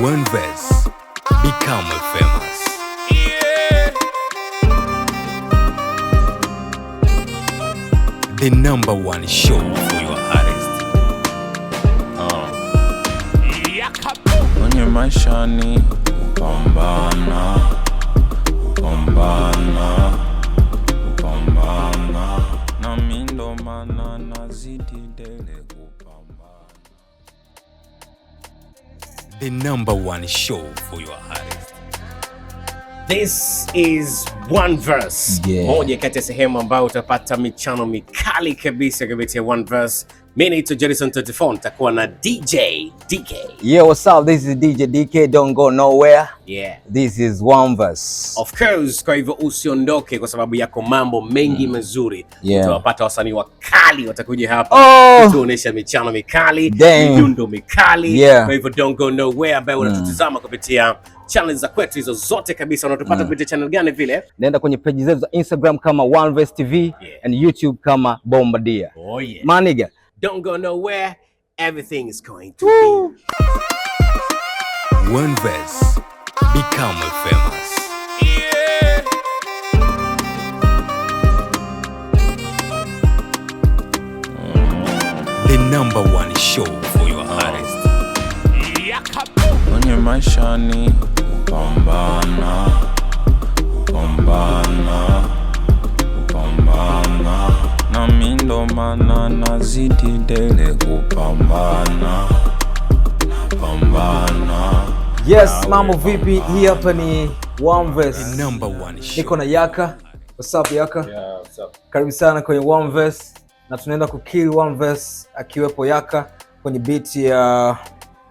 One verse, become famous. Yeah. The number one show for your artist. Kwenye maisha ni kupambana, kupambana, kupambana. Na mimi ndo maana nazidi dele kupambana. The number one show for your artist. This is One Verse. Yeah. Moja kati ya sehemu ambayo utapata michano mikali kabisa kupitia One Verse. Mimi naitwa Jerison 34, nitakuwa na DJ DK. Yeah, what's up? This is DJ DK. Don't go nowhere. Yeah. This is One Verse. Of course, kwa hivyo usiondoke kwa sababu yako mambo mengi mazuri. Yeah. Utawapata wasanii wakali watakuja hapa kutuonesha michano mikali, midundo mikali. Yeah. Kwa hivyo don't go nowhere ambayo unatutazama kupitia channel za kwetu hizo zote kabisa. Unatupata kupitia channel gani vile? Nenda kwenye page zetu za Instagram kama One Verse TV and YouTube kama Bombardier. Oh yeah. My nigga. Don't go nowhere. Everything is going to be. One verse, become famous. Yeah. The number one show for your artist. Kwenye maisha ni kupambana, kupambana, kupambana. Na mimi ndo maana nazidi dele kupambana, kupambana. Yes, mambo vipi? Hii hapa ni One Verse. The number one show. Niko na Yaka. What's up Yaka? Yeah, what's up? Karibu sana kwenye One Verse. Na tunaenda kukill One Verse akiwepo Yaka kwenye beat ya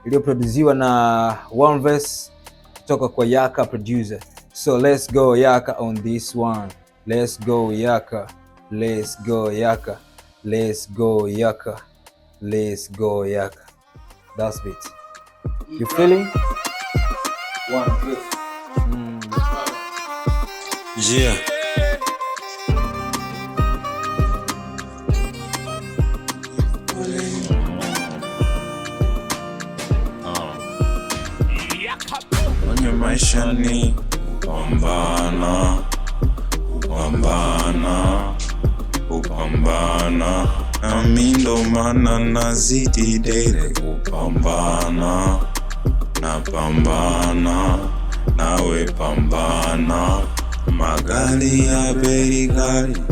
iliyoproduziwa na One Verse kutoka kwa Yaka producer. So let's go Yaka on this one. Let's go Yaka. Let's go Yaka. Let's go Yaka. Let's go Yaka. That's it. You feeling? One Verse. Yeah. Kwenye maisha ni kupambana, kupambana, kupambana. Na mimi ndo maana nazidi dele kupambana, napambana, nawe pambana. Magari ya bei ghali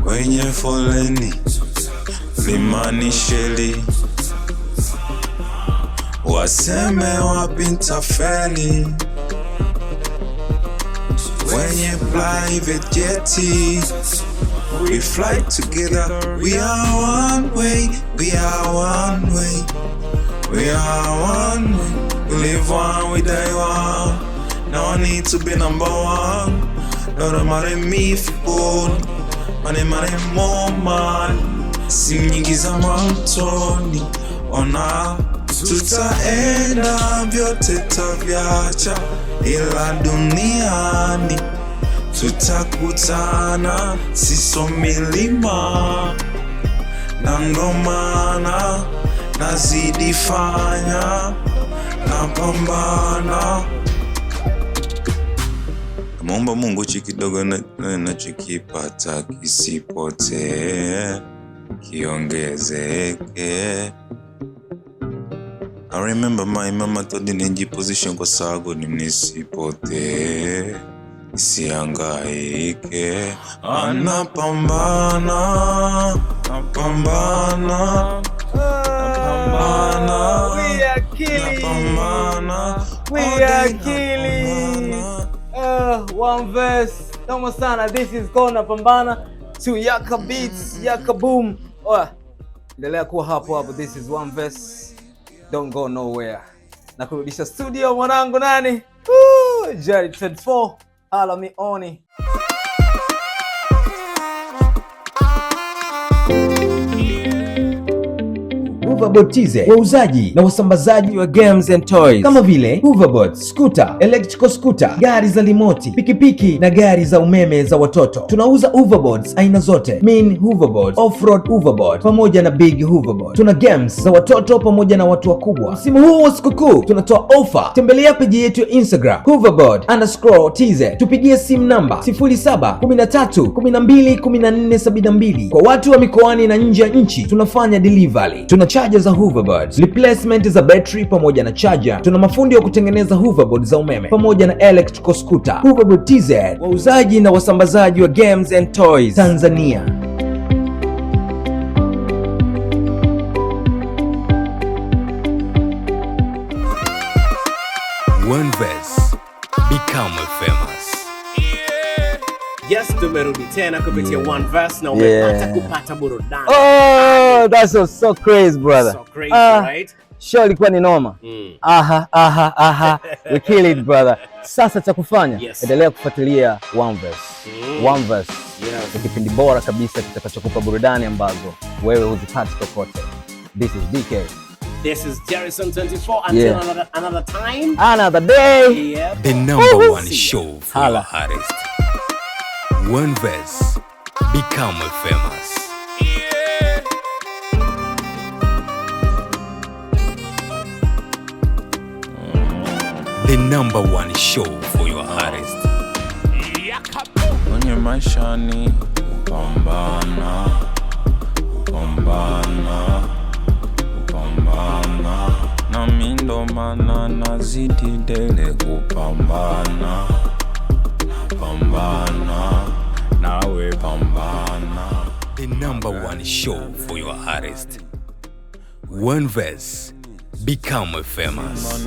kwenye foleni, limani sheli, waseme wapi nitafeli. Kwenye private jeti, we fly together. We are one way, we are one way, we are one way. We live one, we die one. No need to be number one. Don't marry me for gold. Money more man. Simu nyingi za mantoni. Ona tutaenda vyote taviacha, ila duniani tutakutana, siso milima. Na ndo maana nazidi fanya, napambana. Namuomba Mungu chikidogo nachokipata kisipotee, kiongezeke. I remember my mama told me nijiposition kwa sago ni nisipotee, nisihangaike. Anapambana, napambana, napambana. We are killing. Napambana. We are killing. One Verse. Noma sana. This is Kona Pambana to Yaka Beats, Yaka Boom. Endelea kuwa hapo hapo. This is One Verse. Don't go nowhere. Na kurudisha studio mwanangu nani? Jerry 24. Hala mi oni. Hoverboard TZ, wauzaji na wasambazaji wa games and toys kama vile hoverboard, scooter, electrical scooter, gari za limoti, pikipiki na gari za umeme za watoto. Tunauza hoverboards aina zote, mini hoverboard, off-road hoverboard pamoja na big hoverboard. Tuna games za watoto pamoja na watu wakubwa. Msimu huu wa sikukuu tunatoa ofa. Tembelea peji yetu ya Instagram hoverboard_TZ. Tupigie simu namba 0713121472. Kwa watu wa mikoani na nje ya nchi tunafanya delivery. Tuna charger za hoverboards, replacement za battery pamoja na charger. Tuna mafundi wa kutengeneza hoverboard za umeme pamoja na electrical scooter. Hoverboard TZ, wauzaji na wasambazaji wa games and toys Tanzania. OneVerse, become famous. Yes, tumerudi tena kupitia OneVerse na umepata kupata burudani. Oh, that's so crazy, brother. So crazy, right? Show ilikuwa ni noma. We kill it, brother. Sasa cha kufanya, endelea kufuatilia OneVerse. OneVerse ni kipindi bora kabisa kitakachokupa burudani ambazo wewe huzipati kokote. This is DK. This is Jerison24. Until another time, another day. The number one show for your artist. OneVerse, become famous. The number one show for your artist. Kwenye maisha ni kupambana, kupambana, kupambana. Na mimi ndo maana nazidi dele kupambana, pambana, nawe pambana. The number one show for your artist. OneVerse, become famous.